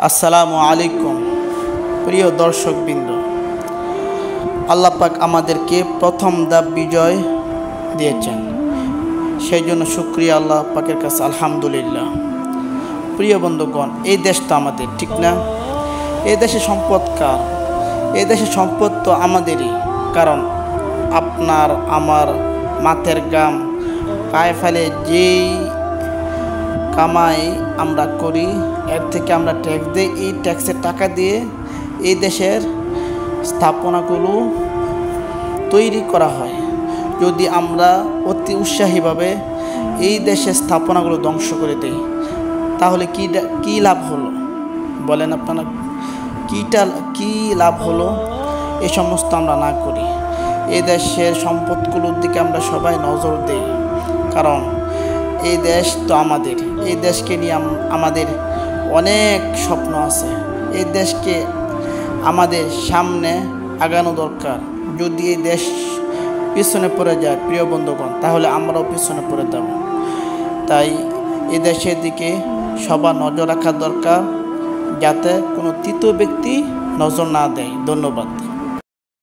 আসসালামু আলাইকুম প্রিয় দর্শকবৃন্দ, আল্লাহ পাক আমাদেরকে প্রথম ধাপ বিজয় দিয়েছেন, সেই জন্য শুকরিয়া আল্লাহ পাকের কাছে, আলহামদুলিল্লাহ। প্রিয় বন্ধুগণ, এই দেশ তো আমাদের, ঠিক না? এই দেশের সম্পদ কার? এই দেশের সম্পদ তো আমাদেরই, কারণ আপনার আমার মাথের গাম পায়ে ফেলে যেই কামাই আমরা করি, এর থেকে আমরা ট্যাক্স দিই। এই ট্যাক্সের টাকা দিয়ে এই দেশের স্থাপনাগুলো তৈরি করা হয়। যদি আমরা অতি উৎসাহীভাবে এই দেশের স্থাপনাগুলো ধ্বংস করে দিই, তাহলে কী লাভ হলো বলেন আপনারা? কী লাভ হলো? এই সমস্ত আমরা না করি, এই দেশের সম্পদগুলোর দিকে আমরা সবাই নজর দিই, কারণ এই দেশ তো আমাদের। এই দেশকে নিয়ে আমাদের অনেক স্বপ্ন আছে। এই দেশকে আমাদের সামনে আগানো দরকার। যদি এই দেশ পিছনে পড়ে যায় প্রিয় বন্ধুগণ, তাহলে আমরাও পিছনে পড়ে যাব। তাই এই দেশের দিকে সবার নজর রাখা দরকার, যাতে কোনো তৃতীয় ব্যক্তি নজর না দেয়। ধন্যবাদ।